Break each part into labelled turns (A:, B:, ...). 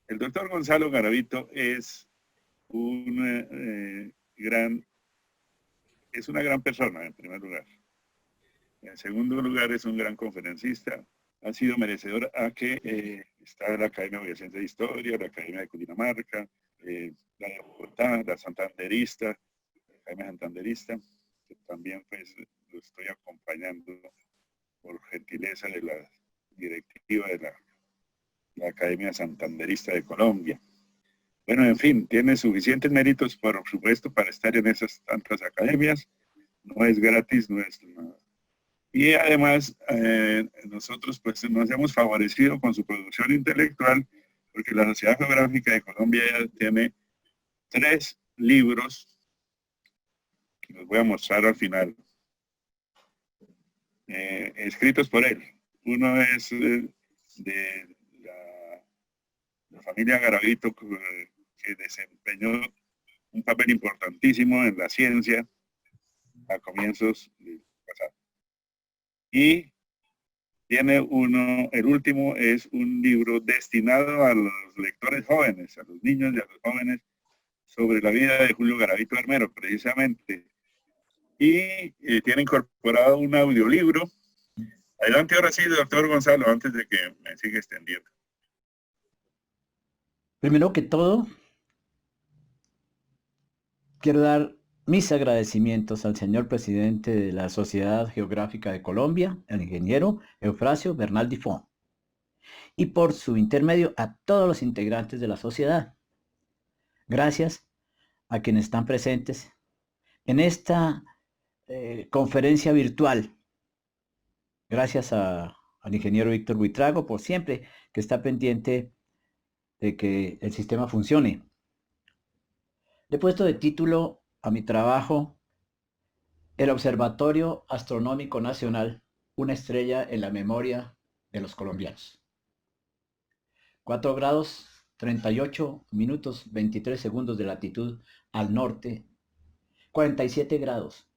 A: El doctor Gonzalo Garavito es un es una gran persona, en primer lugar. En segundo lugar, es un gran conferencista. Ha sido merecedor a que está la Academia Boyacense de Historia, la Academia de Cundinamarca, la de Bogotá, la Santanderista, la Academia Santanderista, que también pues lo estoy acompañando por gentileza de la directiva de la Academia Santanderista de Colombia. Bueno, en fin, tiene suficientes méritos, por supuesto, para estar en esas tantas academias. No es gratis, no es nada. Y además, nosotros pues nos hemos favorecido con su producción intelectual, porque la Sociedad Geográfica de Colombia ya tiene 3 libros que los voy a mostrar al final, escritos por él. Uno es de la familia Garavito, que desempeñó un papel importantísimo en la ciencia a comienzos del pasado. Y tiene uno, el último es un libro destinado a los lectores jóvenes, a los niños y a los jóvenes, sobre la vida de Julio Garavito Armero, precisamente. Y tiene incorporado un audiolibro. Adelante ahora sí, doctor Gonzalo, antes de que me siga extendiendo.
B: Primero que todo, quiero dar mis agradecimientos al señor presidente de la Sociedad Geográfica de Colombia, el ingeniero Eufrasio Bernal Difón, y por su intermedio a todos los integrantes de la sociedad. Gracias a quienes están presentes en esta conferencia virtual. Gracias al ingeniero Víctor Buitrago por siempre que está pendiente de que el sistema funcione. Le he puesto de título a mi trabajo El Observatorio Astronómico Nacional, una estrella en la memoria de los colombianos. 4 grados 38 minutos 23 segundos de latitud al norte, 47 grados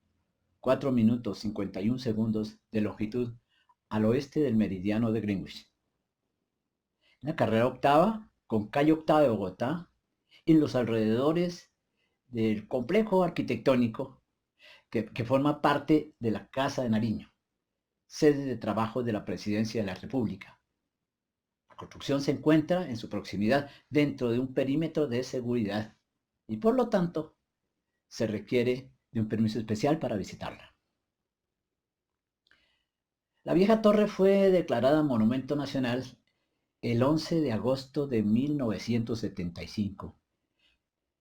B: 4 minutos 51 segundos de longitud al oeste del meridiano de Greenwich. La carrera octava con calle Octava de Bogotá y los alrededores del complejo arquitectónico que forma parte de la Casa de Nariño, sede de trabajo de la Presidencia de la República. La construcción se encuentra en su proximidad dentro de un perímetro de seguridad y por lo tanto se requiere de un permiso especial para visitarla. La vieja torre fue declarada Monumento Nacional el 11 de agosto de 1975,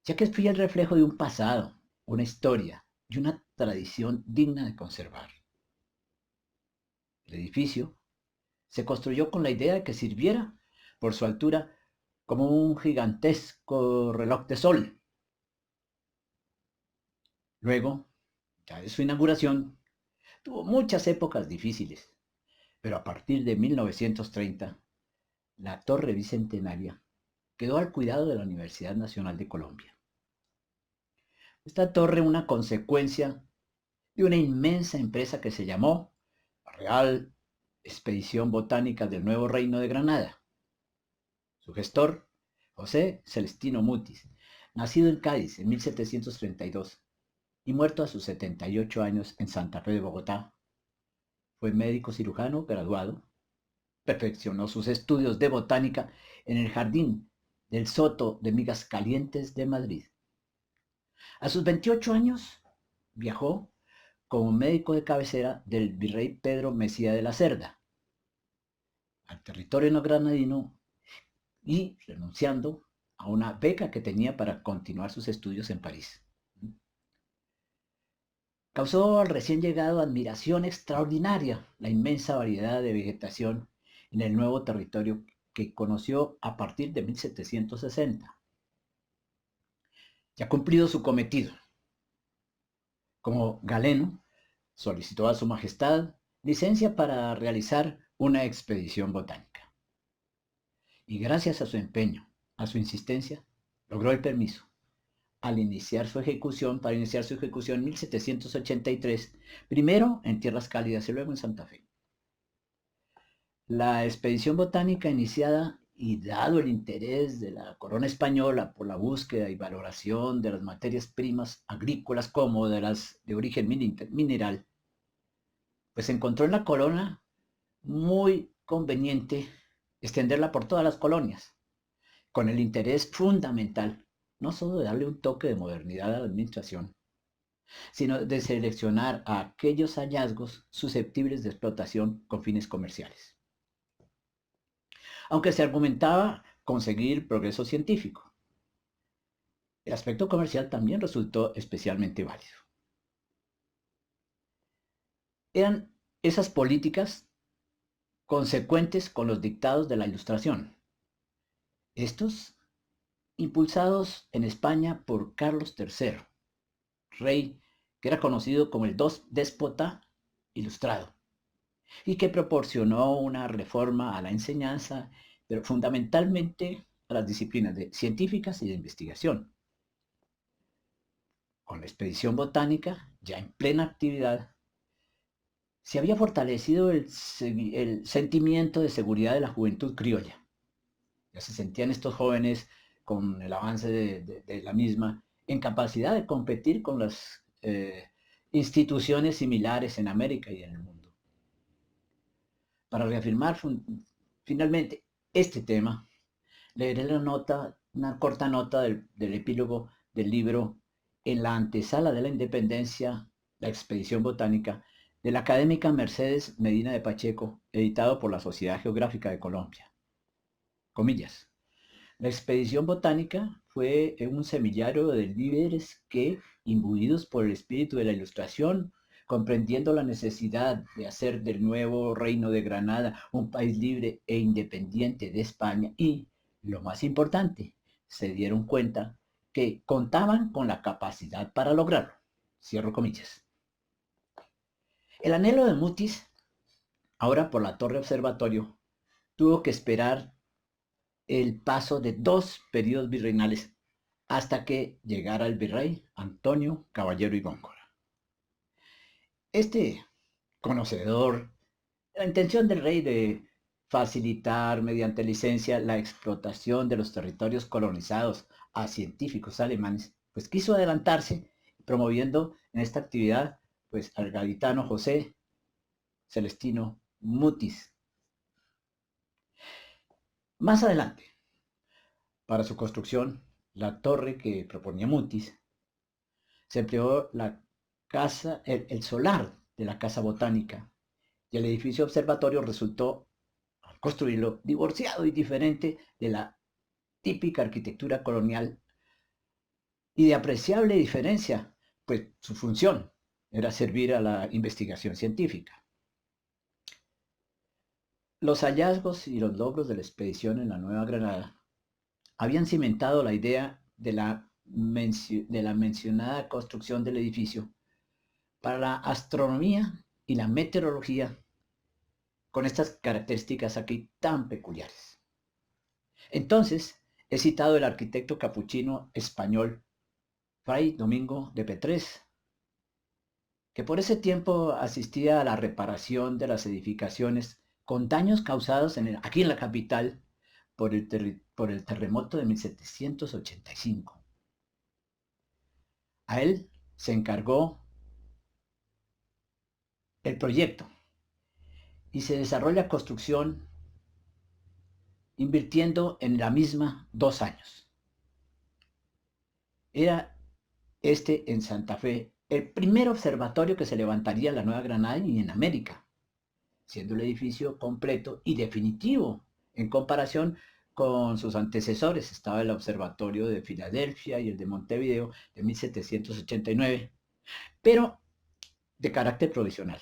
B: ya que fue el reflejo de un pasado, una historia y una tradición digna de conservar. El edificio se construyó con la idea de que sirviera, por su altura, como un gigantesco reloj de sol. Luego, ya de su inauguración, tuvo muchas épocas difíciles, pero a partir de 1930, la Torre Bicentenaria quedó al cuidado de la Universidad Nacional de Colombia. Esta torre, una consecuencia de una inmensa empresa que se llamó Real Expedición Botánica del Nuevo Reino de Granada. Su gestor, José Celestino Mutis, nacido en Cádiz en 1732 y muerto a sus 78 años en Santa Fe de Bogotá, fue médico cirujano graduado, perfeccionó sus estudios de botánica en el Jardín del Soto de Migas Calientes de Madrid. A sus 28 años viajó como médico de cabecera del virrey Pedro Mesía de la Cerda al territorio no granadino y renunciando a una beca que tenía para continuar sus estudios en París. Causó al recién llegado admiración extraordinaria la inmensa variedad de vegetación en el nuevo territorio que conoció a partir de 1760. Ya cumplido su cometido, como galeno, solicitó a su majestad licencia para realizar una expedición botánica. Y gracias a su empeño, a su insistencia, logró el permiso. Para iniciar su ejecución en 1783, primero en tierras cálidas y luego en Santa Fe. La expedición botánica iniciada y dado el interés de la corona española por la búsqueda y valoración de las materias primas agrícolas como de las de origen mineral, pues se encontró en la corona muy conveniente extenderla por todas las colonias, con el interés fundamental, no solo de darle un toque de modernidad a la administración, sino de seleccionar a aquellos hallazgos susceptibles de explotación con fines comerciales. Aunque se argumentaba conseguir progreso científico, el aspecto comercial también resultó especialmente válido. Eran esas políticas consecuentes con los dictados de la Ilustración, estos impulsados en España por Carlos III, rey que era conocido como el déspota ilustrado, y que proporcionó una reforma a la enseñanza, pero fundamentalmente a las disciplinas científicas y de investigación. Con la expedición botánica, ya en plena actividad, se había fortalecido el sentimiento de seguridad de la juventud criolla. Ya se sentían estos jóvenes con el avance de la misma en capacidad de competir con las instituciones similares en América y en el mundo. Para reafirmar finalmente este tema, leeré una corta nota del epílogo del libro En la antesala de la independencia, la expedición botánica, de la académica Mercedes Medina de Pacheco, editado por la Sociedad Geográfica de Colombia. Comillas. La expedición botánica fue un semillero de líderes que, imbuidos por el espíritu de la Ilustración, comprendiendo la necesidad de hacer del nuevo reino de Granada un país libre e independiente de España y, lo más importante, se dieron cuenta que contaban con la capacidad para lograrlo. Cierro comillas. El anhelo de Mutis, ahora por la torre observatorio, tuvo que esperar el paso de 2 periodos virreinales hasta que llegara el virrey Antonio Caballero y Góngora. Este conocedor de la intención del rey de facilitar mediante licencia la explotación de los territorios colonizados a científicos alemanes, pues quiso adelantarse promoviendo en esta actividad pues al gaditano José Celestino Mutis. Más adelante, para su construcción, la torre que proponía Mutis, se empleó el solar de la Casa Botánica y el edificio observatorio resultó, al construirlo, divorciado y diferente de la típica arquitectura colonial y de apreciable diferencia, pues su función era servir a la investigación científica. Los hallazgos y los logros de la expedición en la Nueva Granada habían cimentado la idea de la mencionada construcción del edificio para la astronomía y la meteorología con estas características aquí tan peculiares. Entonces, he citado el arquitecto capuchino español Fray Domingo de Petrés, que por ese tiempo asistía a la reparación de las edificaciones con daños causados aquí en la capital por el terremoto de 1785. A él se encargó el proyecto y se desarrolla construcción invirtiendo en la misma 2 años. Era en Santa Fe el primer observatorio que se levantaría en la Nueva Granada y en América, siendo el edificio completo y definitivo en comparación con sus antecesores. Estaba el observatorio de Filadelfia y el de Montevideo de 1789, pero de carácter provisional.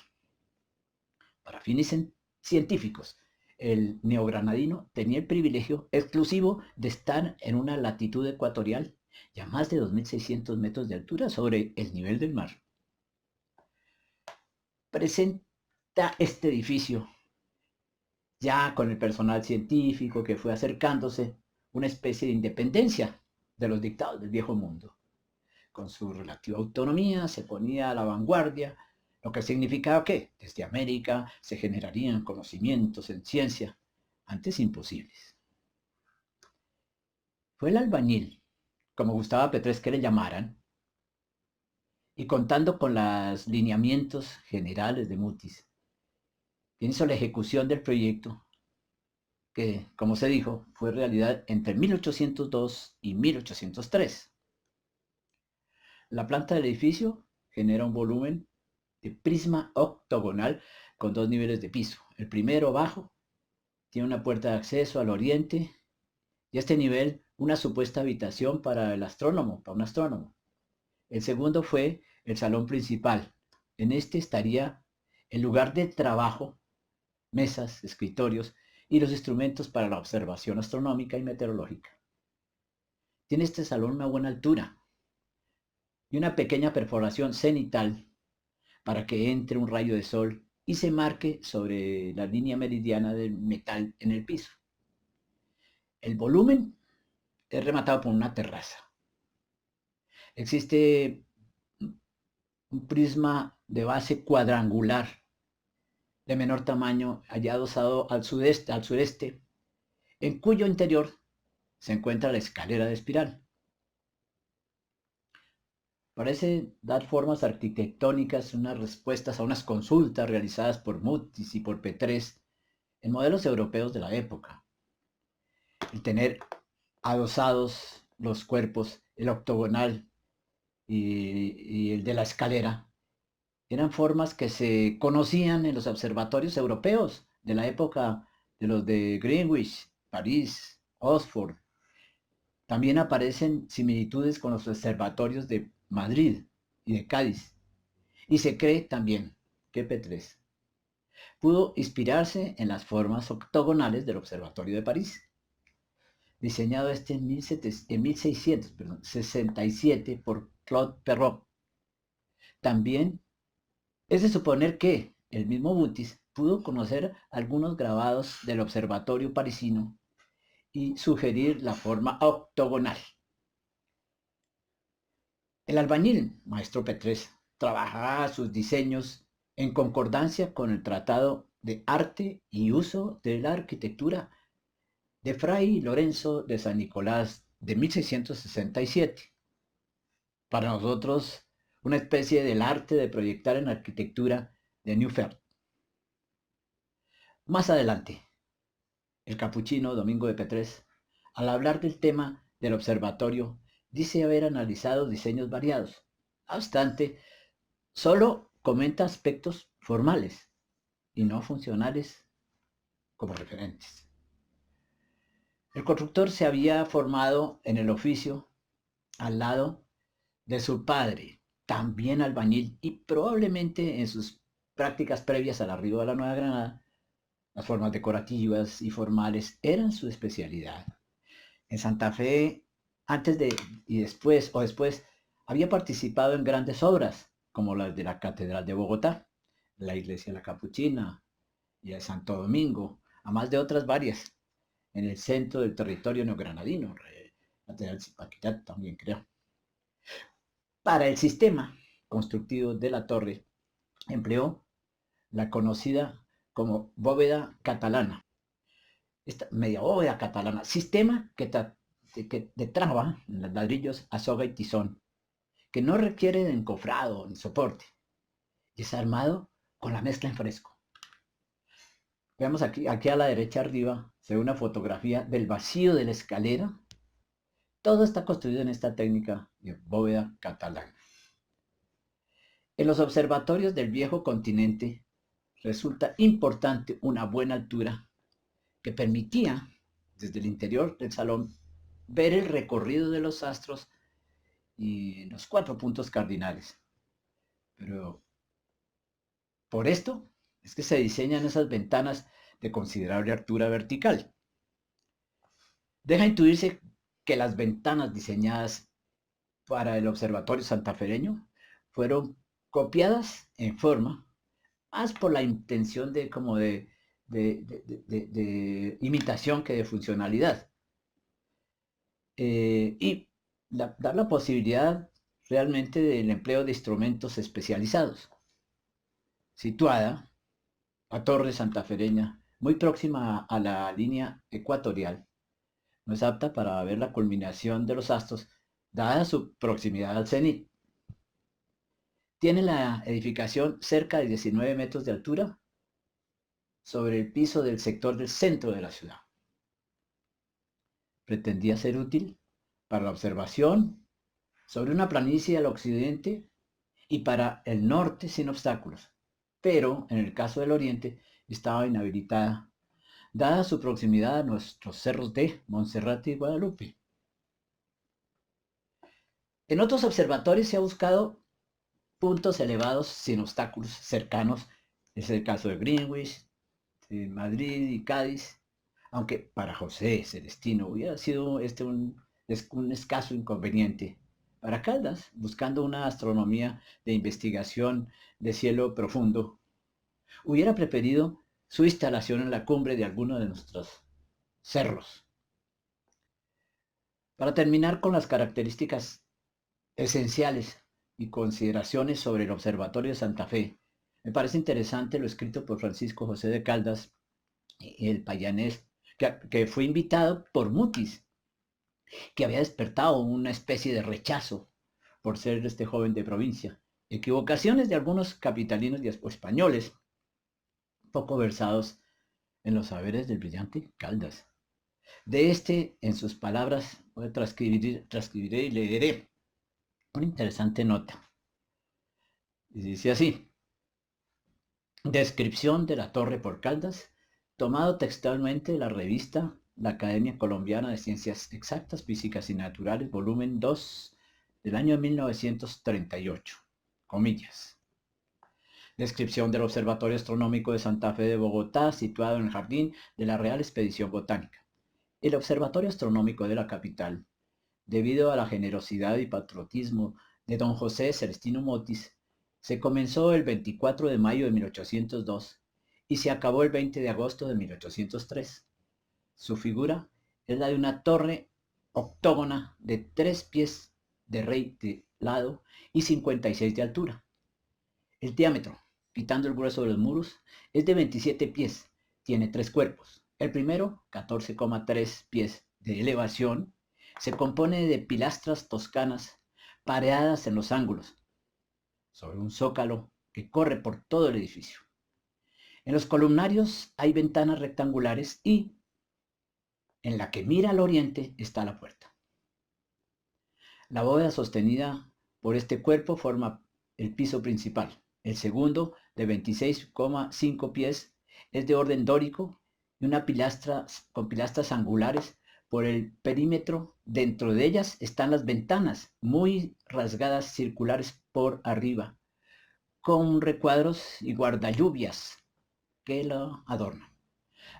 B: Para fines científicos, el neogranadino tenía el privilegio exclusivo de estar en una latitud ecuatorial y a más de 2.600 metros de altura sobre el nivel del mar. Presenta este edificio, ya con el personal científico que fue acercándose, una especie de independencia de los dictados del viejo mundo. Con su relativa autonomía se ponía a la vanguardia, lo que significaba que desde América se generarían conocimientos en ciencia antes imposibles. Fue el albañil, como Gustavo Petrés que le llamaran, y contando con los lineamientos generales de Mutis, quien hizo la ejecución del proyecto que, como se dijo, fue realidad entre 1802 y 1803. La planta del edificio genera un volumen de prisma octogonal con dos niveles de piso. El primero, bajo, tiene una puerta de acceso al oriente y a este nivel una supuesta habitación para el astrónomo, para un astrónomo. El segundo fue el salón principal. En este estaría el lugar de trabajo, mesas, escritorios y los instrumentos para la observación astronómica y meteorológica. Tiene este salón una buena altura y una pequeña perforación cenital para que entre un rayo de sol y se marque sobre la línea meridiana del metal en el piso. El volumen es rematado por una terraza. Existe un prisma de base cuadrangular de menor tamaño hallado adosado al sureste, en cuyo interior se encuentra la escalera de espiral. Parece dar formas arquitectónicas, unas respuestas a unas consultas realizadas por Mutis y por Petrés en modelos europeos de la época. El tener adosados los cuerpos, el octogonal y el de la escalera, eran formas que se conocían en los observatorios europeos de la época de los de Greenwich, París, Oxford. También aparecen similitudes con los observatorios de Madrid y de Cádiz. Y se cree también que Petrés pudo inspirarse en las formas octogonales del Observatorio de París, diseñado este en 1667 por Claude Perrot. También es de suponer que el mismo Mutis pudo conocer algunos grabados del observatorio parisino y sugerir la forma octogonal. El albañil, maestro Petrés, trabajaba sus diseños en concordancia con el Tratado de Arte y Uso de la Arquitectura de Fray Lorenzo de San Nicolás de 1667. Para nosotros, una especie del arte de proyectar en arquitectura de Neufeld. Más adelante, el capuchino Domingo de Petrés, al hablar del tema del observatorio, dice haber analizado diseños variados. No obstante, solo comenta aspectos formales y no funcionales como referentes. El constructor se había formado en el oficio al lado de su padre, también albañil, y probablemente en sus prácticas previas al arribo de la Nueva Granada, las formas decorativas y formales eran su especialidad. En Santa Fe, antes de y después, o después, había participado en grandes obras, como las de la Catedral de Bogotá, la Iglesia de la Capuchina y de Santo Domingo, además de otras varias, en el centro del territorio neogranadino, la Catedral de Zipaquirá también creo. Para el sistema constructivo de la torre, empleó la conocida como bóveda catalana, esta media bóveda catalana, sistema que de traba en los ladrillos a soga y tizón, que no requiere de encofrado ni soporte, y es armado con la mezcla en fresco. Veamos aquí a la derecha arriba, se ve una fotografía del vacío de la escalera. Todo está construido en esta técnica de bóveda catalana. En los observatorios del viejo continente resulta importante una buena altura que permitía, desde el interior del salón, ver el recorrido de los astros y los 4 puntos cardinales. Pero por esto es que se diseñan esas ventanas de considerable altura vertical. Deja intuirse que las ventanas diseñadas para el observatorio santafereño fueron copiadas en forma, más por la intención de imitación que de funcionalidad. Y dar la posibilidad realmente del empleo de instrumentos especializados. Situada la torre santafereña, muy próxima a la línea ecuatorial, no es apta para ver la culminación de los astros, dada su proximidad al cenit. Tiene la edificación cerca de 19 metros de altura sobre el piso del sector del centro de la ciudad. Pretendía ser útil para la observación sobre una planicie al occidente y para el norte sin obstáculos, pero en el caso del oriente estaba inhabilitada, dada su proximidad a nuestros cerros de Monserrate y Guadalupe. En otros observatorios se ha buscado puntos elevados sin obstáculos cercanos. Es el caso de Greenwich, de Madrid y Cádiz, aunque para José Celestino hubiera sido un escaso inconveniente. Para Caldas, buscando una astronomía de investigación de cielo profundo, hubiera preferido su instalación en la cumbre de alguno de nuestros cerros. Para terminar con las características esenciales y consideraciones sobre el Observatorio de Santa Fe, me parece interesante lo escrito por Francisco José de Caldas, el payanés, que fue invitado por Mutis, que había despertado una especie de rechazo por ser este joven de provincia. Equivocaciones de algunos capitalinos y españoles, poco versados en los saberes del brillante Caldas. De este, en sus palabras, transcribiré y leeré una interesante nota. Y dice así: descripción de la torre por Caldas, tomado textualmente de la revista La Academia Colombiana de Ciencias Exactas, Físicas y Naturales, volumen 2, del año 1938. Comillas. Descripción del Observatorio Astronómico de Santa Fe de Bogotá, situado en el jardín de la Real Expedición Botánica. El Observatorio Astronómico de la capital, debido a la generosidad y patriotismo de don José Celestino Motis, se comenzó el 24 de mayo de 1802 y se acabó el 20 de agosto de 1803. Su figura es la de una torre octógona de 3 pies de rey de lado y 56 de altura. El diámetro, quitando el grueso de los muros, es de 27 pies. Tiene 3 cuerpos. El primero, 14,3 pies de elevación, se compone de pilastras toscanas pareadas en los ángulos, sobre un zócalo que corre por todo el edificio. En los columnarios hay ventanas rectangulares y en la que mira al oriente está la puerta. La bóveda sostenida por este cuerpo forma el piso principal. El segundo, de 26,5 pies, es de orden dórico y una pilastra con pilastras angulares por el perímetro. Dentro de ellas están las ventanas, muy rasgadas circulares por arriba, con recuadros y guardalluvias que lo adornan.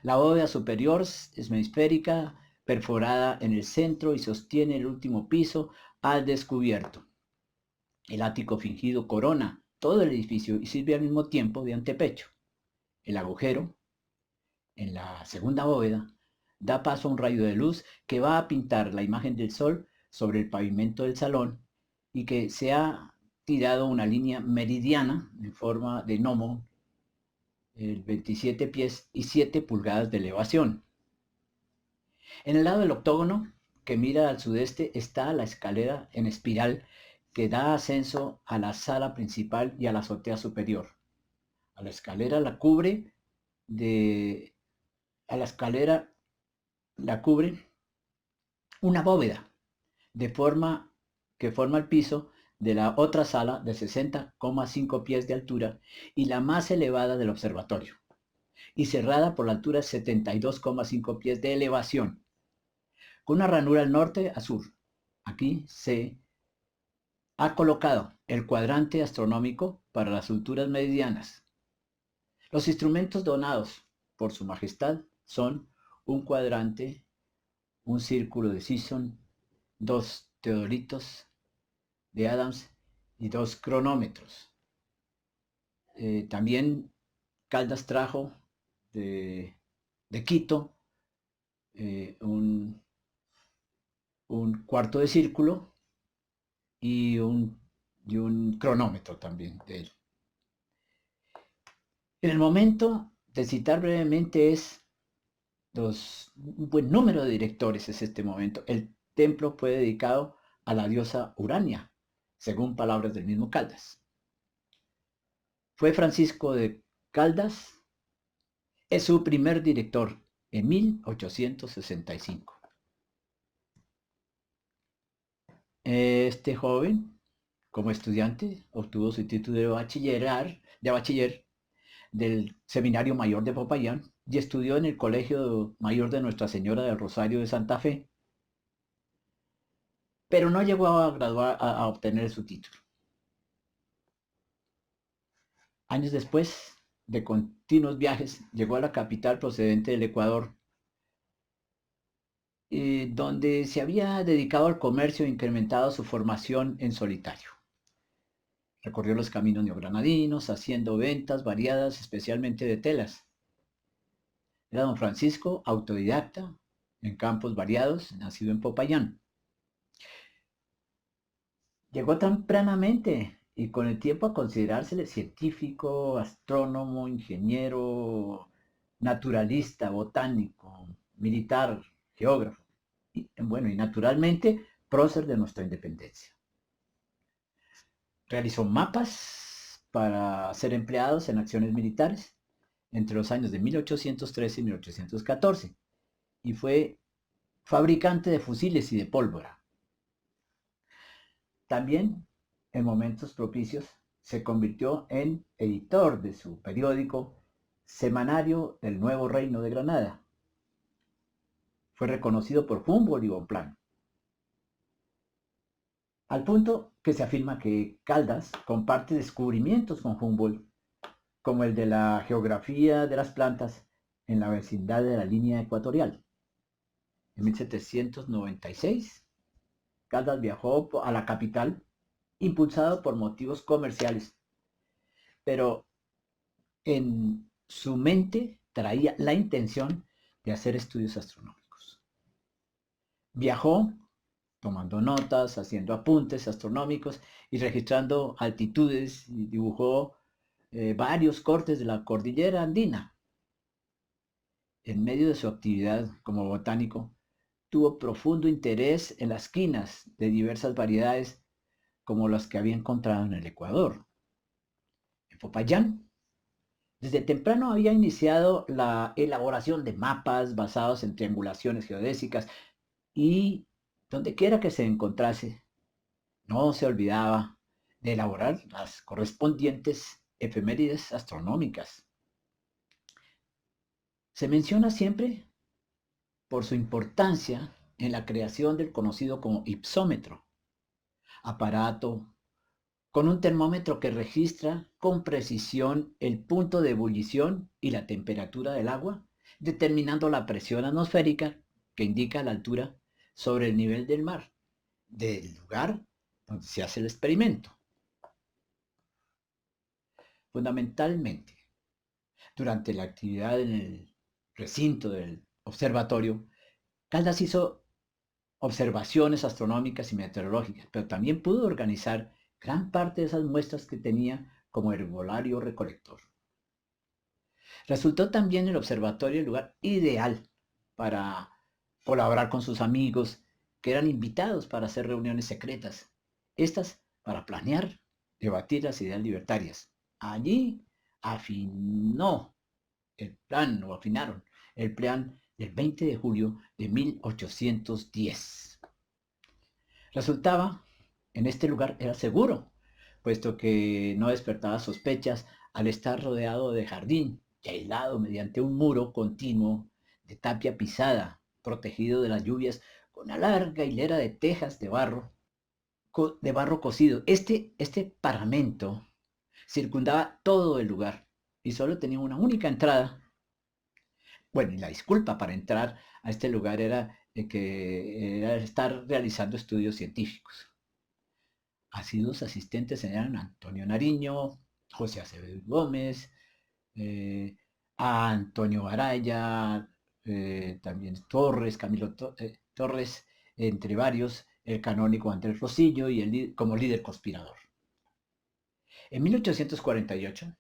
B: La bóveda superior es hemisférica, perforada en el centro y sostiene el último piso al descubierto. El ático fingido corona todo el edificio y sirve al mismo tiempo de antepecho. El agujero, en la segunda bóveda, da paso a un rayo de luz que va a pintar la imagen del sol sobre el pavimento del salón y que se ha tirado una línea meridiana en forma de gnomo, 27 pies y 7 pulgadas de elevación. En el lado del octógono, que mira al sudeste, está la escalera en espiral que da ascenso a la sala principal y a la azotea superior. A la escalera la cubre una bóveda de forma que forma el piso de la otra sala de 60,5 pies de altura y la más elevada del observatorio, y cerrada por la altura de 72,5 pies de elevación, con una ranura al norte a sur. Aquí se ha colocado el cuadrante astronómico para las alturas meridianas. Los instrumentos donados por su majestad son un cuadrante, un círculo de Sisson, 2 teodolitos de Adams y 2 cronómetros. También Caldas trajo de Quito un cuarto de círculo y un cronómetro también de él. En el momento de citar brevemente es un buen número de directores es este momento. El templo fue dedicado a la diosa Urania, según palabras del mismo Caldas. Fue Francisco de Caldas, es su primer director en 1865. Este joven, como estudiante, obtuvo su título de bachiller del Seminario Mayor de Popayán y estudió en el Colegio Mayor de Nuestra Señora del Rosario de Santa Fe, pero no llegó a graduar a obtener su título. Años después de continuos viajes, llegó a la capital procedente del Ecuador, donde se había dedicado al comercio e incrementado su formación en solitario. Recorrió los caminos neogranadinos, haciendo ventas variadas, especialmente de telas. Era don Francisco, autodidacta, en campos variados, nacido en Popayán. Llegó tempranamente y con el tiempo a considerársele científico, astrónomo, ingeniero, naturalista, botánico, militar, geógrafo. Y naturalmente, prócer de nuestra independencia. Realizó mapas para ser empleados en acciones militares entre los años de 1813 y 1814 y fue fabricante de fusiles y de pólvora. También, en momentos propicios, se convirtió en editor de su periódico Semanario del Nuevo Reino de Granada. Fue reconocido por Humboldt y Bonpland, al punto que se afirma que Caldas comparte descubrimientos con Humboldt, como el de la geografía de las plantas en la vecindad de la línea ecuatorial. En 1796, Caldas viajó a la capital impulsado por motivos comerciales, pero en su mente traía la intención de hacer estudios astronómicos. Viajó tomando notas, haciendo apuntes astronómicos y registrando altitudes, y dibujó varios cortes de la cordillera andina. En medio de su actividad como botánico, tuvo profundo interés en las quinas de diversas variedades como las que había encontrado en el Ecuador. En Popayán, desde temprano había iniciado la elaboración de mapas basados en triangulaciones geodésicas y donde quiera que se encontrase, no se olvidaba de elaborar las correspondientes efemérides astronómicas. Se menciona siempre por su importancia en la creación del conocido como ipsómetro, aparato con un termómetro que registra con precisión el punto de ebullición y la temperatura del agua, determinando la presión atmosférica que indica la altura sobre el nivel del mar, del lugar donde se hace el experimento. Fundamentalmente, durante la actividad en el recinto del observatorio, Caldas hizo observaciones astronómicas y meteorológicas, pero también pudo organizar gran parte de esas muestras que tenía como herbolario recolector. Resultó también el observatorio el lugar ideal para colaborar con sus amigos que eran invitados para hacer reuniones secretas, estas para planear, debatir las ideas libertarias. Allí afinaron el plan del 20 de julio de 1810. Resultaba, en este lugar era seguro, puesto que no despertaba sospechas al estar rodeado de jardín y aislado mediante un muro continuo de tapia pisada, protegido de las lluvias con una larga hilera de tejas de barro cocido. Este paramento circundaba todo el lugar y solo tenía una única entrada. Bueno, y la disculpa para entrar a este lugar era que era estar realizando estudios científicos. Asiduos asistentes eran Antonio Nariño, José Acevedo Gómez, a Antonio Araya, también Torres, Camilo Torres, entre varios, el canónigo Andrés Rosillo y como líder conspirador. En 1848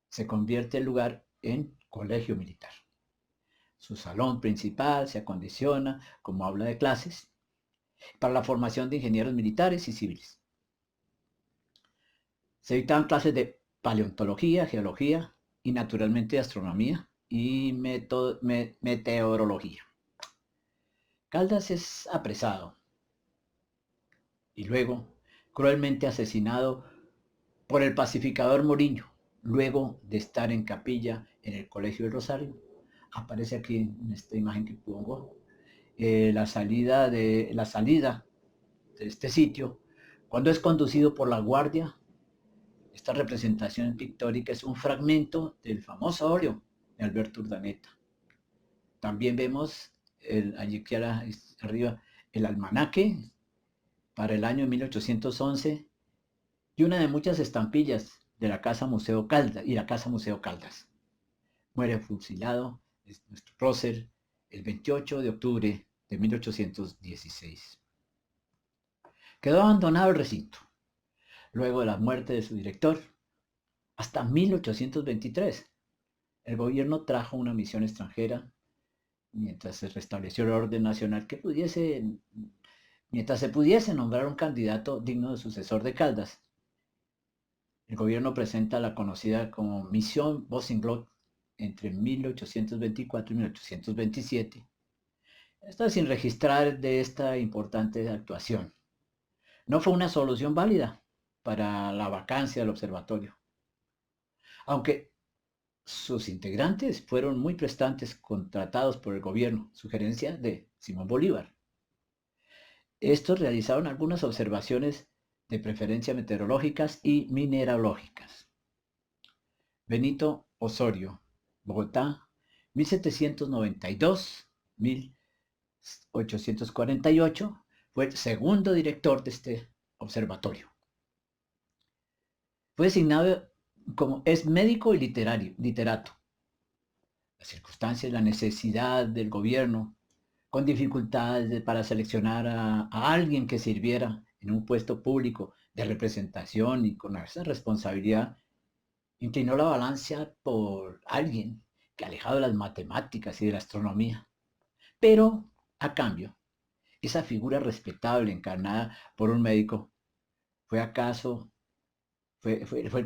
B: se convierte el lugar en colegio militar. Su salón principal se acondiciona como aula de clases para la formación de ingenieros militares y civiles. Se dictaban clases de paleontología, geología y naturalmente astronomía y meteorología. Caldas es apresado y luego cruelmente asesinado por el pacificador Moriño, luego de estar en capilla en el Colegio del Rosario. Aparece aquí en esta imagen que pongo la salida de este sitio, cuando es conducido por la guardia. Esta representación pictórica es un fragmento del famoso óleo de Alberto Urdaneta. También vemos allí aquí arriba el almanaque para el año 1811 y una de muchas estampillas de la Casa Museo Caldas y la Casa Museo Caldas. Muere fusilado nuestro prócer el 28 de octubre de 1816. Quedó abandonado el recinto luego de la muerte de su director hasta 1823. El gobierno trajo una misión extranjera mientras se restableció el orden nacional mientras se pudiese nombrar un candidato digno de sucesor de Caldas. El gobierno presenta la conocida como Misión Boussingault entre 1824 y 1827. Esto sin registrar de esta importante actuación. No fue una solución válida para la vacancia del observatorio, aunque sus integrantes fueron muy prestantes contratados por el gobierno, sugerencia de Simón Bolívar. Estos realizaron algunas observaciones de preferencia meteorológicas y mineralógicas. Benito Osorio, Bogotá, 1792-1848, fue el segundo director de este observatorio. Fue designado como es médico y literato. Las circunstancias, la necesidad del gobierno, con dificultades para seleccionar a alguien que sirviera en un puesto público de representación y con esa responsabilidad, inclinó la balanza por alguien que alejado de las matemáticas y de la astronomía. Pero, a cambio, esa figura respetable encarnada por un médico fue el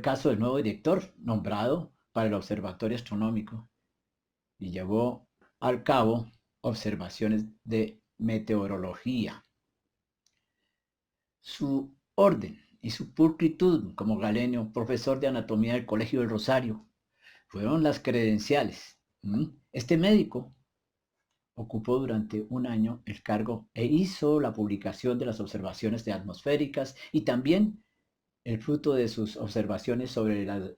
B: caso del nuevo director nombrado para el Observatorio Astronómico y llevó al cabo observaciones de meteorología. Su orden y su pulcritud como galenio, profesor de anatomía del Colegio del Rosario, fueron las credenciales. Este médico ocupó durante un año el cargo e hizo la publicación de las observaciones atmosféricas y también el fruto de sus observaciones sobre las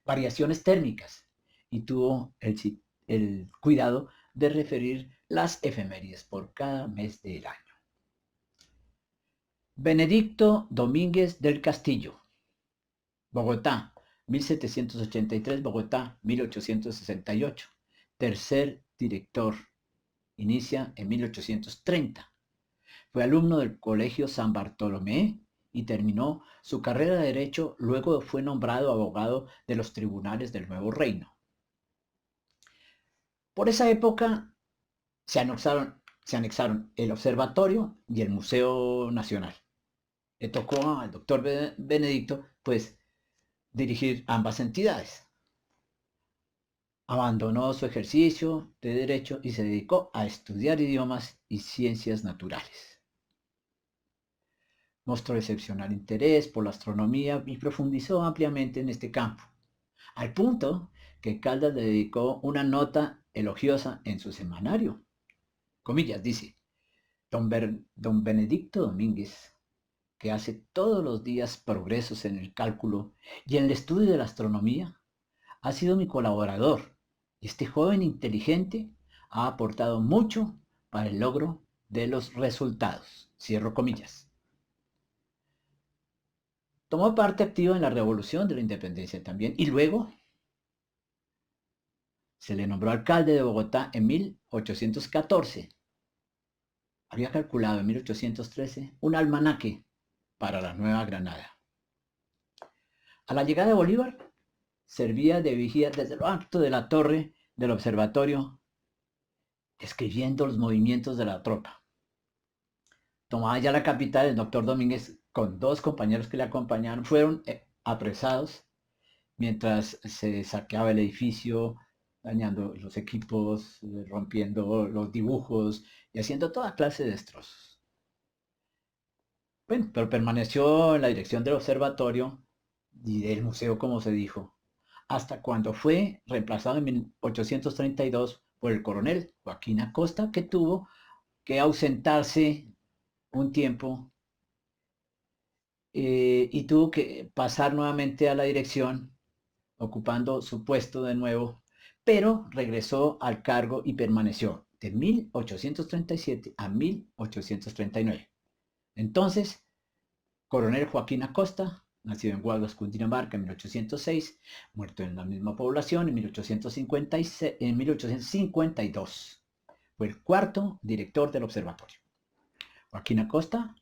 B: variaciones térmicas y tuvo el cuidado de referir las efemérides por cada mes del año. Benedicto Domínguez del Castillo, Bogotá, 1783, Bogotá, 1868. Tercer director, inicia en 1830. Fue alumno del Colegio San Bartolomé y terminó su carrera de Derecho, luego fue nombrado abogado de los tribunales del Nuevo Reino. Por esa época se anexaron el observatorio y el Museo Nacional. Le tocó al doctor Benedicto, pues, dirigir ambas entidades. Abandonó su ejercicio de derecho y se dedicó a estudiar idiomas y ciencias naturales. Mostró excepcional interés por la astronomía y profundizó ampliamente en este campo, al punto que Caldas le dedicó una nota elogiosa en su semanario. Comillas, dice, don Benedicto Domínguez, que hace todos los días progresos en el cálculo y en el estudio de la astronomía, ha sido mi colaborador y este joven inteligente ha aportado mucho para el logro de los resultados. Cierro comillas. Tomó parte activa en la Revolución de la Independencia también y luego se le nombró alcalde de Bogotá en 1814. Había calculado en 1813 un almanaque para la Nueva Granada. A la llegada de Bolívar, servía de vigía desde lo alto de la torre del observatorio escribiendo los movimientos de la tropa. Tomada ya la capital, el doctor Domínguez, con 2 compañeros que le acompañaron, fueron apresados mientras se saqueaba el edificio, dañando los equipos, rompiendo los dibujos y haciendo toda clase de destrozos. Bueno, pero permaneció en la dirección del observatorio y del museo, como se dijo, hasta cuando fue reemplazado en 1832 por el coronel Joaquín Acosta, que tuvo que ausentarse un tiempo y tuvo que pasar nuevamente a la dirección, ocupando su puesto de nuevo, pero regresó al cargo y permaneció de 1837 a 1839. Entonces, coronel Joaquín Acosta, nacido en Guaduas, Cundinamarca, en 1806, muerto en la misma población en 1852. Fue el 4º director del observatorio. Joaquín Acosta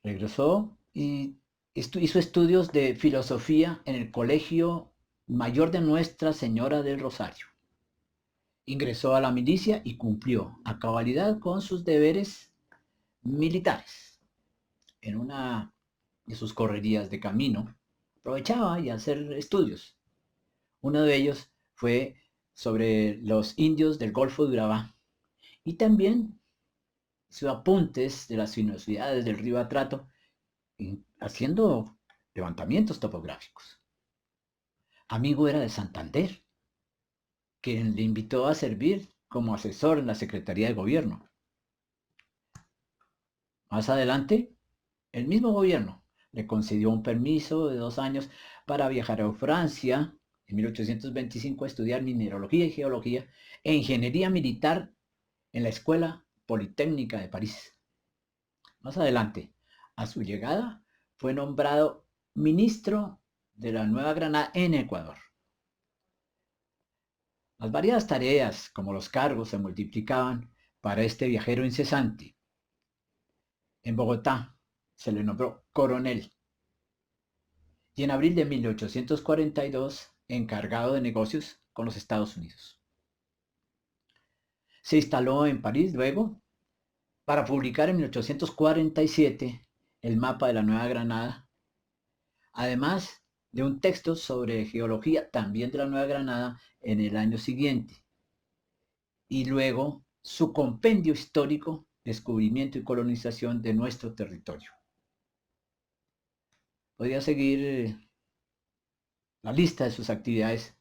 B: regresó y hizo estudios de filosofía en el Colegio Mayor de Nuestra Señora del Rosario. Ingresó a la milicia y cumplió a cabalidad con sus deberes militares. En una de sus correrías de camino, aprovechaba y hacer estudios. Uno de ellos fue sobre los indios del Golfo de Urabá y también hizo apuntes de las sinuosidades del río Atrato, haciendo levantamientos topográficos. Amigo era de Santander, quien le invitó a servir como asesor en la Secretaría de Gobierno. Más adelante, el mismo gobierno le concedió un permiso de 2 años para viajar a Francia en 1825 a estudiar mineralogía y geología e ingeniería militar en la Escuela Politécnica de París. Más adelante, a su llegada, fue nombrado ministro de la Nueva Granada en Ecuador. Las variadas tareas, como los cargos, se multiplicaban para este viajero incesante. En Bogotá se le nombró coronel y en abril de 1842 encargado de negocios con los Estados Unidos. Se instaló en París luego para publicar en 1847 el mapa de la Nueva Granada, además de un texto sobre geología también de la Nueva Granada en el año siguiente, y luego su compendio histórico, descubrimiento y colonización de nuestro territorio. Podría seguir la lista de sus actividades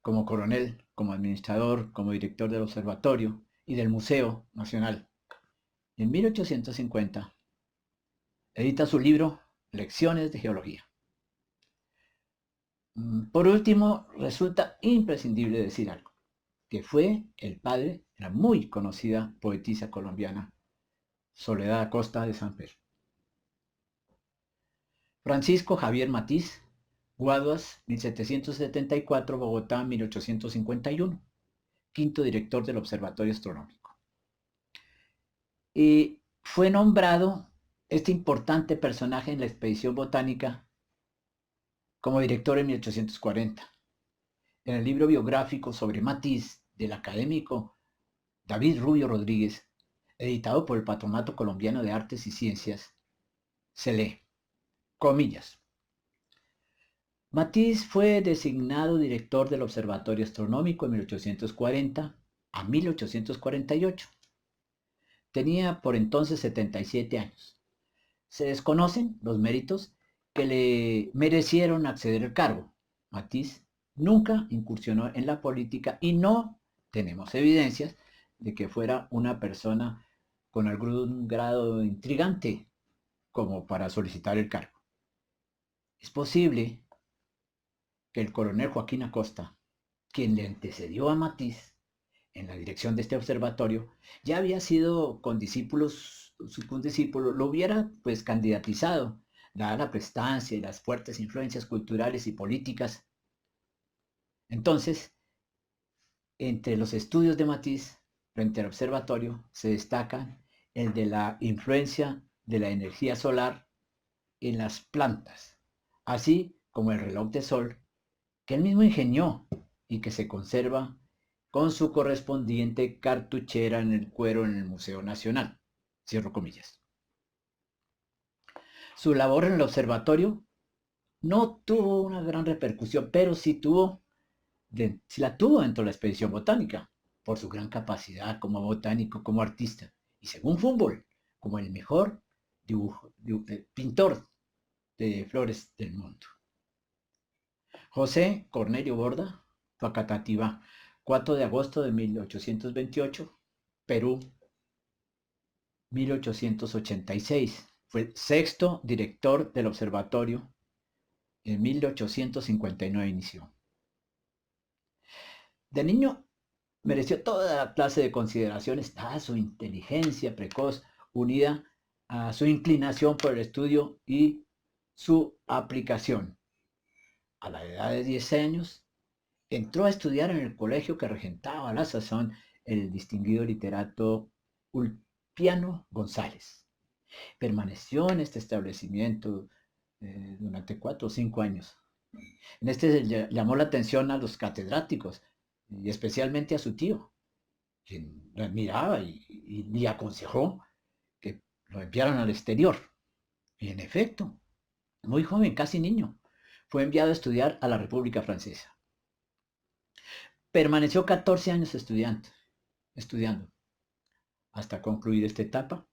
B: como coronel, como administrador, como director del observatorio y del Museo Nacional. En 1850 edita su libro Lecciones de Geología. Por último, resulta imprescindible decir algo, que fue el padre de la muy conocida poetisa colombiana Soledad Acosta de Samper. Francisco Javier Matiz, Guaduas, 1774, Bogotá, 1851, quinto director del Observatorio Astronómico. Y fue nombrado este importante personaje en la expedición botánica como director en 1840. En el libro biográfico sobre Matiz del académico David Rubio Rodríguez, editado por el Patronato Colombiano de Artes y Ciencias, se lee, comillas, Matiz fue designado director del Observatorio Astronómico en 1840 a 1848. Tenía por entonces 77 años. Se desconocen los méritos que le merecieron acceder al cargo. Matiz nunca incursionó en la política y no tenemos evidencias de que fuera una persona con algún grado intrigante como para solicitar el cargo. Es posible que el coronel Joaquín Acosta, quien le antecedió a Matiz en la dirección de este observatorio, ya había sido con discípulos, un discípulo, lo hubiera pues candidatizado, dada la prestancia y las fuertes influencias culturales y políticas. Entonces, entre los estudios de Matiz frente al observatorio se destaca el de la influencia de la energía solar en las plantas, así como el reloj de sol que él mismo ingenió y que se conserva con su correspondiente cartuchera en el cuero en el Museo Nacional. Cierro comillas. Su labor en el observatorio no tuvo una gran repercusión, pero sí la tuvo dentro de la expedición botánica, por su gran capacidad como botánico, como artista, y según Humboldt, como el mejor pintor de flores del mundo. José Cornelio Borda, Facatativá, 4 de agosto de 1828, Perú, 1886. Fue el sexto director del observatorio. En 1859 inició. De niño mereció toda la clase de consideraciones, dada su inteligencia precoz, unida a su inclinación por el estudio y su aplicación. A la edad de 10 años, entró a estudiar en el colegio que regentaba a la sazón el distinguido literato Ulpiano González. Permaneció en este establecimiento durante 4 o 5 años. En este llamó la atención a los catedráticos y especialmente a su tío, quien lo admiraba y le aconsejó que lo enviaran al exterior. Y en efecto, muy joven, casi niño, fue enviado a estudiar a la República Francesa. Permaneció 14 años estudiando hasta concluir esta etapa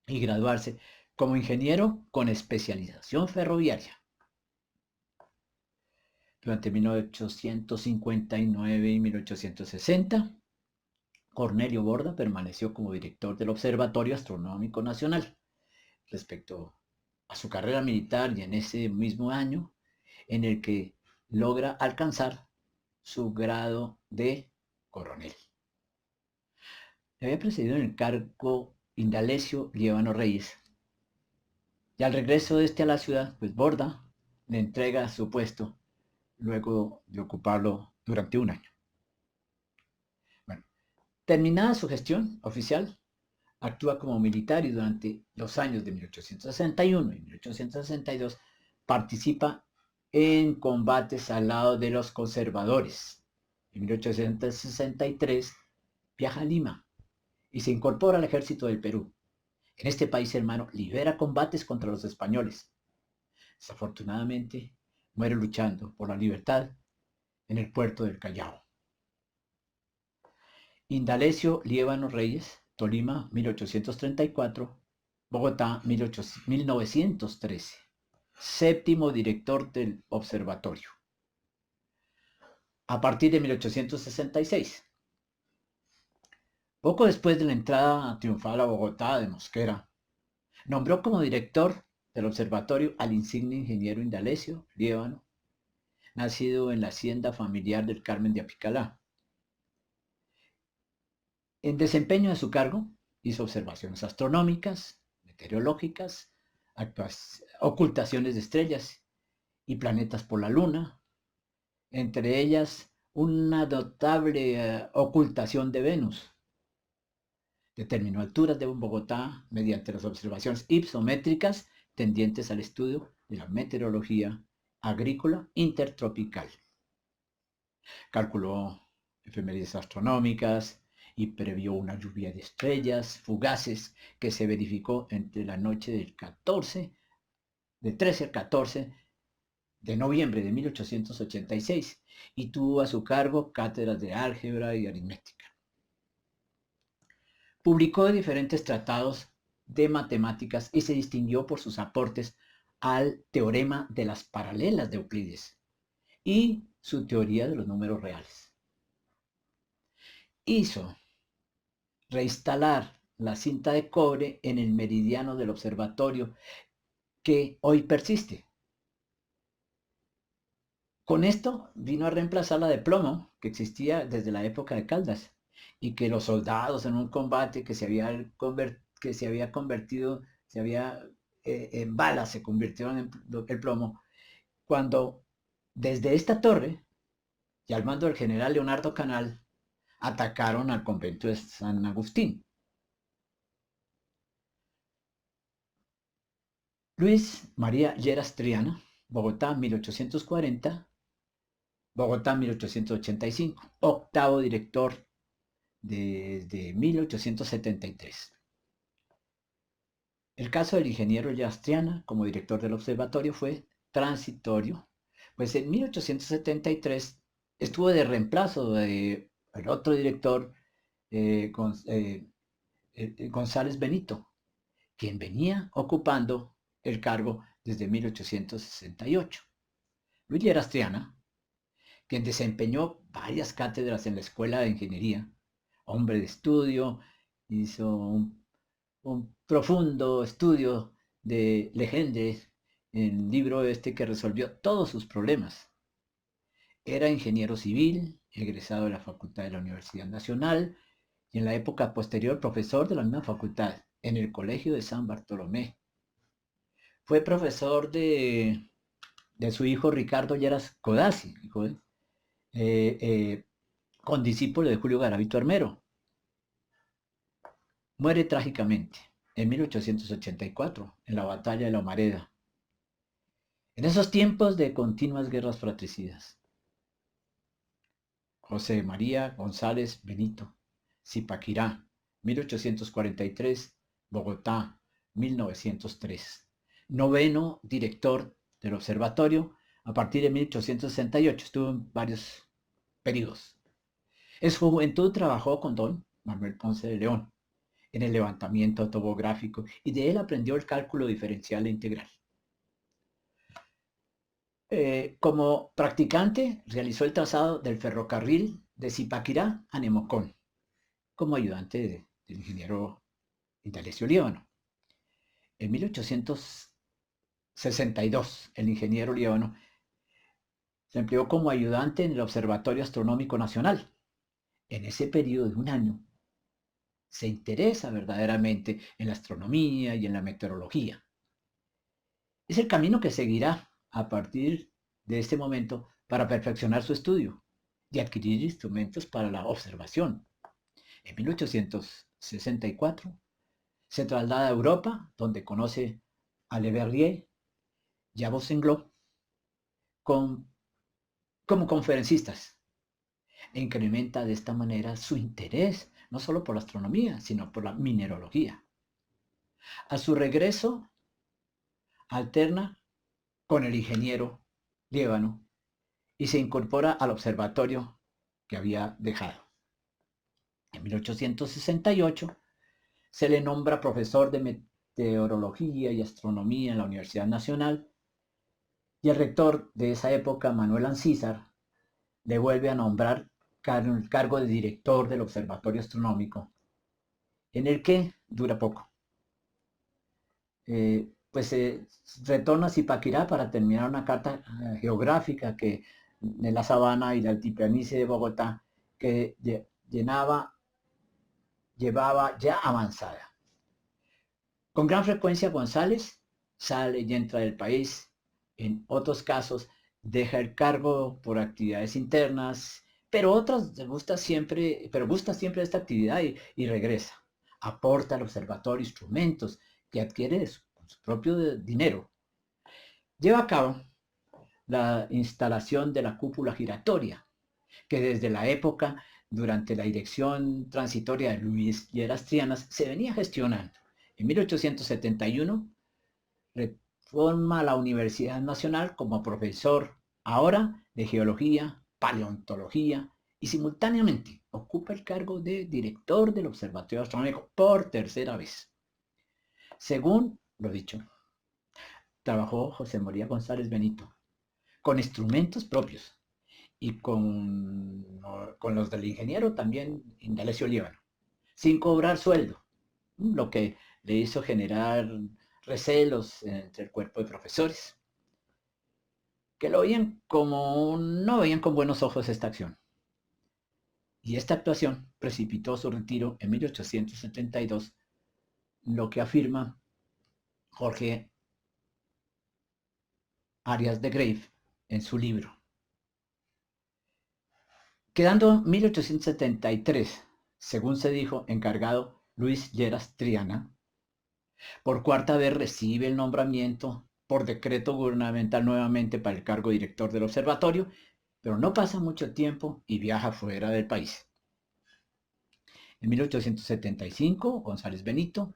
B: y graduarse como ingeniero con especialización ferroviaria. Durante 1859 y 1860, Cornelio Borda permaneció como director del Observatorio Astronómico Nacional. Respecto a su carrera militar, y en ese mismo año en el que logra alcanzar su grado de coronel. Le había precedido en el cargo Indalecio Liévano Reyes. Y al regreso de este a la ciudad, pues Borda le entrega su puesto luego de ocuparlo durante un año. Bueno, terminada su gestión oficial, actúa como militar y durante los años de 1861 y 1862 participa en combates al lado de los conservadores. En 1863 viaja a Lima y se incorpora al ejército del Perú. En este país hermano libera combates contra los españoles. Desafortunadamente muere luchando por la libertad en el puerto del Callao. Indalecio Liévano Reyes, Tolima, 1834, Bogotá, 1913. Séptimo director del observatorio. A partir de 1866. Poco después de la entrada triunfal a Bogotá de Mosquera, nombró como director del observatorio al insigne ingeniero Indalecio Liévano, nacido en la hacienda familiar del Carmen de Apicalá. En desempeño de su cargo, hizo observaciones astronómicas, meteorológicas, ocultaciones de estrellas y planetas por la Luna, entre ellas una notable ocultación de Venus. Determinó alturas de Bogotá mediante las observaciones hipométricas tendientes al estudio de la meteorología agrícola intertropical. Calculó efemérides astronómicas y previó una lluvia de estrellas fugaces que se verificó entre la noche del 13 al 14 de noviembre de 1886 y tuvo a su cargo cátedras de álgebra y aritmética. Publicó diferentes tratados de matemáticas y se distinguió por sus aportes al teorema de las paralelas de Euclides y su teoría de los números reales. Hizo reinstalar la cinta de cobre en el meridiano del observatorio que hoy persiste. Con esto vino a reemplazar la de plomo que existía desde la época de Caldas y que los soldados en un combate que se había convertido en balas, se convirtieron en el plomo, cuando desde esta torre y al mando del general Leonardo Canal atacaron al convento de San Agustín. Luis María Lleras Triana, Bogotá, 1840, Bogotá 1885, octavo director desde 1873. El caso del ingeniero Yastriana como director del observatorio fue transitorio, pues en 1873 estuvo de reemplazo del otro director González Benito, quien venía ocupando el cargo desde 1868. Luis Lleras-Triana, quien desempeñó varias cátedras en la Escuela de Ingeniería, hombre de estudio, hizo un profundo estudio de Legendre, el libro este que resolvió todos sus problemas. Era ingeniero civil, egresado de la Facultad de la Universidad Nacional y en la época posterior profesor de la misma facultad en el Colegio de San Bartolomé. Fue profesor de su hijo Ricardo Lleras Codazzi, con discípulo de Julio Garavito Armero. Muere trágicamente en 1884 en la batalla de la Humareda, en esos tiempos de continuas guerras fratricidas. José María González Benito, Zipaquirá, 1843, Bogotá, 1903. Noveno director del observatorio a partir de 1868. Estuvo en varios periodos. En su juventud trabajó con don Manuel Ponce de León en el levantamiento topográfico y de él aprendió el cálculo diferencial e integral. Como practicante realizó el trazado del ferrocarril de Zipaquirá a Nemocón como ayudante del ingeniero Indalecio Líbano. En 1862 el ingeniero Líbano se empleó como ayudante en el Observatorio Astronómico Nacional. En ese periodo de un año se interesa verdaderamente en la astronomía y en la meteorología. Es el camino que seguirá a partir de este momento para perfeccionar su estudio y adquirir instrumentos para la observación. En 1864 se traslada a Europa, donde conoce a Le Verrier y a Boussingault como conferencistas e incrementa de esta manera su interés no solo por la astronomía, sino por la mineralogía. A su regreso, alterna con el ingeniero Líbano y se incorpora al observatorio que había dejado. En 1868 se le nombra profesor de meteorología y astronomía en la Universidad Nacional y el rector de esa época, Manuel Ancísar, le vuelve a nombrar el cargo de director del Observatorio Astronómico, en el que dura poco. Pues retorna a Zipaquirá para terminar una carta geográfica que de la sabana y la altiplanicie de Bogotá que llevaba ya avanzada. Con gran frecuencia González sale y entra del país. En otros casos deja el cargo por actividades internas, pero otras gusta siempre de esta actividad y regresa. Aporta al observatorio instrumentos que adquiere con su propio dinero. Lleva a cabo la instalación de la cúpula giratoria, que desde la época, durante la dirección transitoria de Luis Lleras Trianas, se venía gestionando. En 1871 reforma la Universidad Nacional como profesor ahora de geología, paleontología y simultáneamente ocupa el cargo de director del Observatorio Astronómico por tercera vez. Según lo dicho, trabajó José María González Benito con instrumentos propios y con los del ingeniero también Indalecio Líbano, sin cobrar sueldo, lo que le hizo generar recelos entre el cuerpo de profesores, que no veían con buenos ojos esta acción. Y esta actuación precipitó su retiro en 1872, lo que afirma Jorge Arias de Grave en su libro. Quedando 1873, según se dijo, encargado Luis Lleras Triana. Por cuarta vez recibe el nombramiento por decreto gubernamental nuevamente para el cargo director del observatorio pero no pasa mucho tiempo y viaja fuera del país. En 1875, González Benito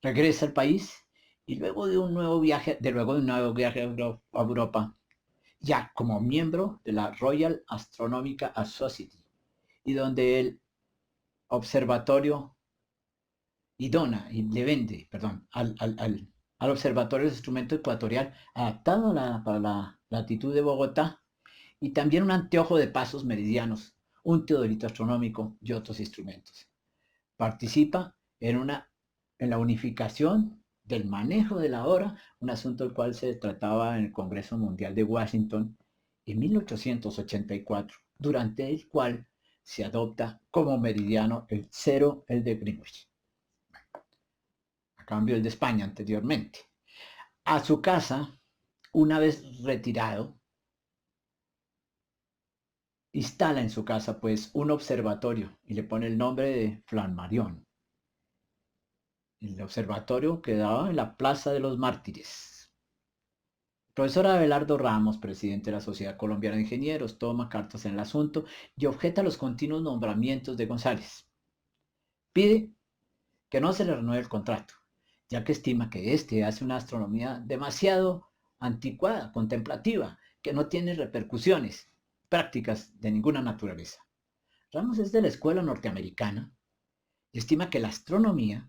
B: regresa al país y luego de un nuevo viaje a Europa, ya como miembro de la Royal Astronomical Society, y donde el observatorio y le vende, al observatorio el instrumento ecuatorial adaptado para la latitud de Bogotá, y también un anteojo de pasos meridianos, un teodolito astronómico y otros instrumentos. Participa en la unificación del manejo de la hora, un asunto del cual se trataba en el Congreso Mundial de Washington en 1884, durante el cual se adopta como meridiano el cero, el de Greenwich, a cambio el de España anteriormente. A su casa, una vez retirado, instala en su casa pues un observatorio y le pone el nombre de Flammarion. El observatorio quedaba en la Plaza de los Mártires. El profesor Abelardo Ramos, presidente de la Sociedad Colombiana de Ingenieros, toma cartas en el asunto y objeta los continuos nombramientos de González. Pide que no se le renueve el contrato, ya que estima que este hace una astronomía demasiado anticuada, contemplativa, que no tiene repercusiones prácticas de ninguna naturaleza. Ramos es de la escuela norteamericana y estima que la astronomía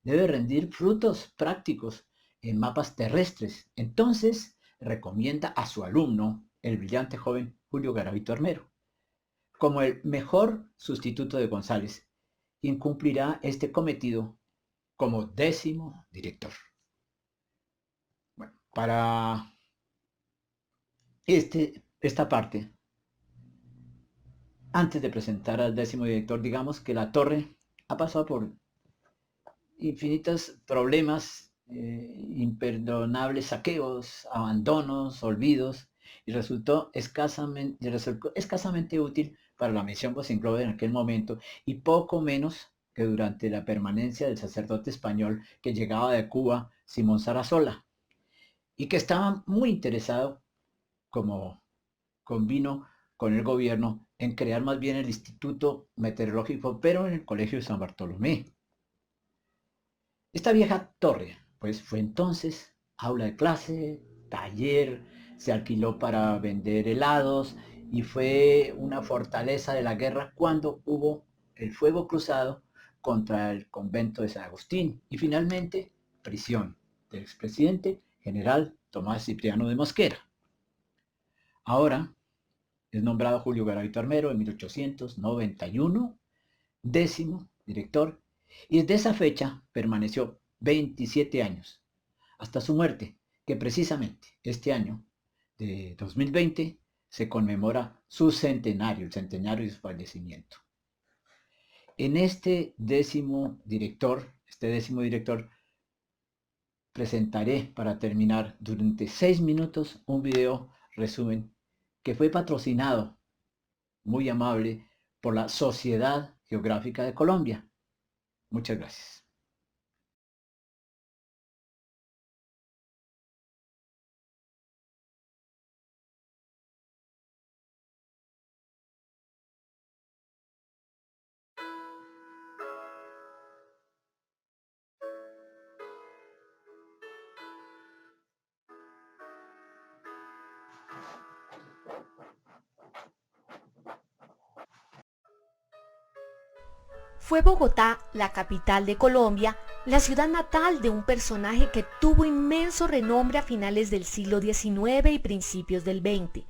B: debe rendir frutos prácticos en mapas terrestres. Entonces recomienda a su alumno, el brillante joven Julio Garavito Armero, como el mejor sustituto de González, quien cumplirá este cometido como 10º director. Bueno, para esta parte, antes de presentar al 10º director, digamos que la torre ha pasado por infinitos problemas, imperdonables saqueos, abandonos, olvidos, y resultó escasamente útil para la misión Boys Globe en aquel momento, y poco menos que durante la permanencia del sacerdote español que llegaba de Cuba, Simón Sarasola, y que estaba muy interesado, como convino con el gobierno, en crear más bien el Instituto Meteorológico, pero en el Colegio de San Bartolomé. Esta vieja torre, pues, fue entonces aula de clase, taller, se alquiló para vender helados y fue una fortaleza de la guerra cuando hubo el fuego cruzado contra el convento de San Agustín, y finalmente prisión del expresidente general Tomás Cipriano de Mosquera. Ahora es nombrado Julio Garavito Armero en 1891, 10º director, y desde esa fecha permaneció 27 años, hasta su muerte, que precisamente este año de 2020 se conmemora su centenario, el centenario de su fallecimiento. En este 10º director, presentaré para terminar durante 6 minutos un video resumen que fue patrocinado, muy amable, por la Sociedad Geográfica de Colombia. Muchas gracias.
C: Fue Bogotá, la capital de Colombia, la ciudad natal de un personaje que tuvo inmenso renombre a finales del siglo XIX y principios del XX.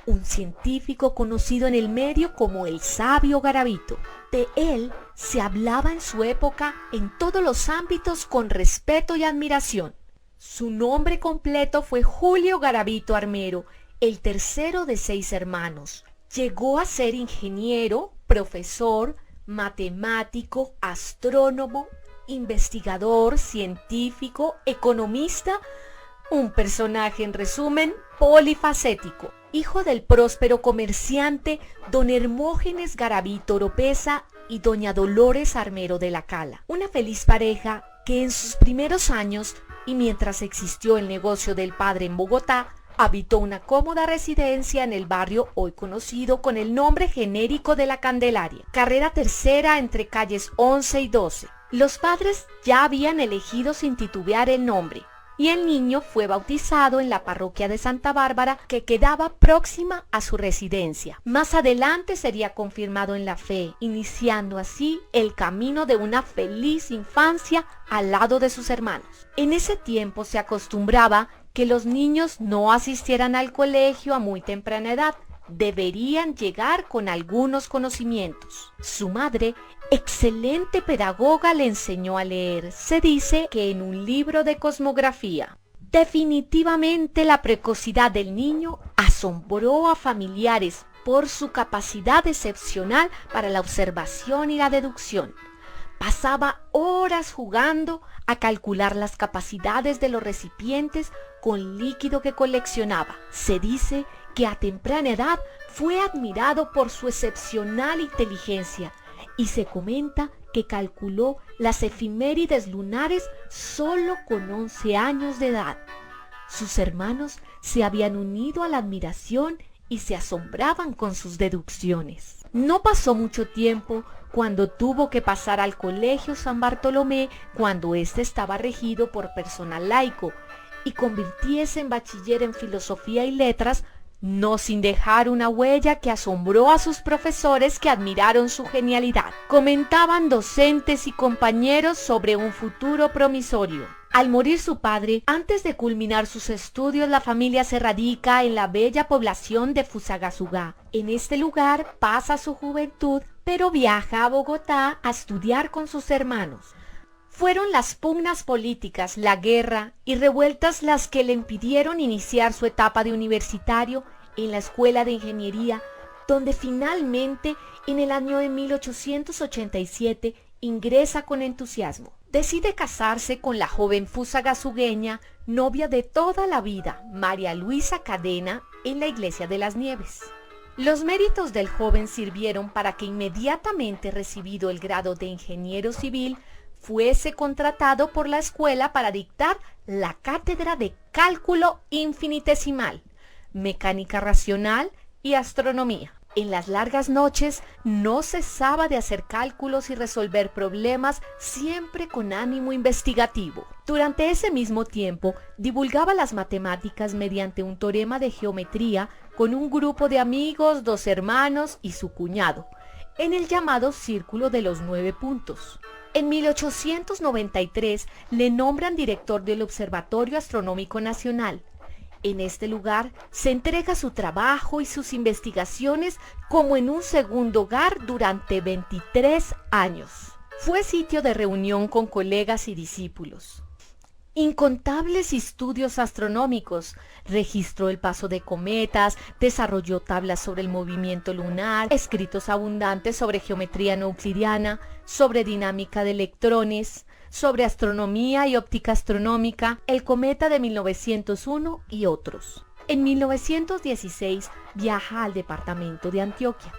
C: Un científico conocido en el medio como el Sabio Garavito. De él se hablaba en su época en todos los ámbitos con respeto y admiración. Su nombre completo fue Julio Garavito Armero, el tercero de 6 hermanos. Llegó a ser ingeniero, profesor, matemático, astrónomo, investigador, científico, economista, un personaje en resumen polifacético. Hijo del próspero comerciante don Hermógenes Garavito Oropesa y doña Dolores Armero de la Cala. Una feliz pareja que en sus primeros años y mientras existió el negocio del padre en Bogotá, Habitó una cómoda residencia en el barrio hoy conocido con el nombre genérico de La Candelaria, carrera tercera entre calles 11 y 12. Los padres ya habían elegido sin titubear el nombre, y el niño fue bautizado en la parroquia de Santa Bárbara, que quedaba próxima a su residencia. Más adelante sería confirmado en la fe, iniciando así el camino de una feliz infancia al lado de sus hermanos. En ese tiempo se acostumbraba que los niños no asistieran al colegio a muy temprana edad. Deberían llegar con algunos conocimientos. Su madre, excelente pedagoga, le enseñó a leer. Se dice que en un libro de cosmografía. Definitivamente la precocidad del niño asombró a familiares por su capacidad excepcional para la observación y la deducción. Pasaba horas jugando a calcular las capacidades de los recipientes con líquido que coleccionaba. Se dice que a temprana edad fue admirado por su excepcional inteligencia y se comenta que calculó las efimérides lunares solo con 11 años de edad. Sus hermanos se habían unido a la admiración y se asombraban con sus deducciones. No pasó mucho tiempo cuando tuvo que pasar al Colegio San Bartolomé, cuando éste estaba regido por personal laico, y convirtiese en bachiller en Filosofía y Letras, no sin dejar una huella que asombró a sus profesores, que admiraron su genialidad. Comentaban docentes y compañeros sobre un futuro promisorio. Al morir su padre, antes de culminar sus estudios, la familia se radica en la bella población de Fusagasugá. En este lugar pasa su juventud, pero viaja a Bogotá a estudiar con sus hermanos. Fueron las pugnas políticas, la guerra y revueltas las que le impidieron iniciar su etapa de universitario en la Escuela de Ingeniería, donde finalmente, en el año de 1887, ingresa con entusiasmo. Decide casarse con la joven fusagasugueña, novia de toda la vida, María Luisa Cadena, en la Iglesia de las Nieves. Los méritos del joven sirvieron para que inmediatamente recibido el grado de ingeniero civil, fuese contratado por la escuela para dictar la cátedra de cálculo infinitesimal, mecánica racional y astronomía. En las largas noches no cesaba de hacer cálculos y resolver problemas, siempre con ánimo investigativo. Durante ese mismo tiempo divulgaba las matemáticas mediante un teorema de geometría con un grupo de amigos, 2 hermanos y su cuñado, en el llamado Círculo de los 9 puntos. En 1893 le nombran director del Observatorio Astronómico Nacional. En este lugar se entrega su trabajo y sus investigaciones como en un segundo hogar durante 23 años. Fue sitio de reunión con colegas y discípulos. Incontables estudios astronómicos, registró el paso de cometas, desarrolló tablas sobre el movimiento lunar, escritos abundantes sobre geometría euclidiana, sobre dinámica de electrones, sobre astronomía y óptica astronómica, el cometa de 1901 y otros. En 1916 viaja al departamento de Antioquia.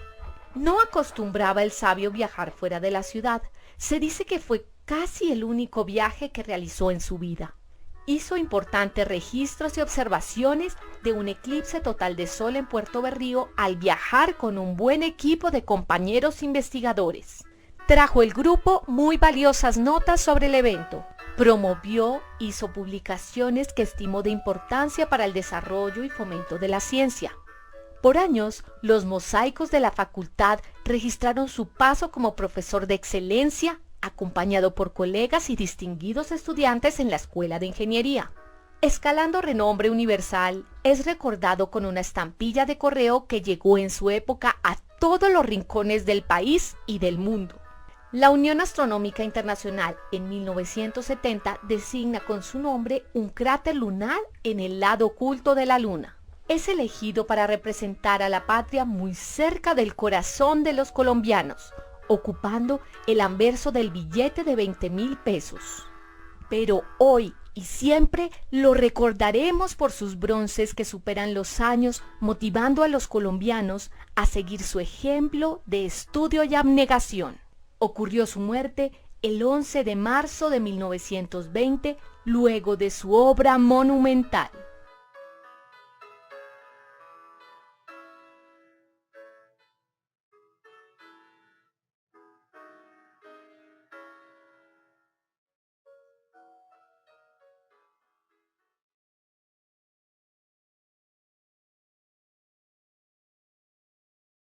C: No acostumbraba el sabio viajar fuera de la ciudad. Se dice que fue casi el único viaje que realizó en su vida. Hizo importantes registros y observaciones de un eclipse total de sol en Puerto Berrío al viajar con un buen equipo de compañeros investigadores. Trajo el grupo muy valiosas notas sobre el evento. Promovió, hizo publicaciones que estimó de importancia para el desarrollo y fomento de la ciencia. Por años, los mosaicos de la facultad registraron su paso como profesor de excelencia, acompañado por colegas y distinguidos estudiantes en la Escuela de Ingeniería. Escalando renombre universal, es recordado con una estampilla de correo que llegó en su época a todos los rincones del país y del mundo. La Unión Astronómica Internacional en 1970 designa con su nombre un cráter lunar en el lado oculto de la Luna. Es elegido para representar a la patria muy cerca del corazón de los colombianos, ocupando el anverso del billete de 20.000 pesos. Pero hoy y siempre lo recordaremos por sus bronces que superan los años, motivando a los colombianos a seguir su ejemplo de estudio y abnegación. Ocurrió su muerte el 11 de marzo de 1920, luego de su obra monumental.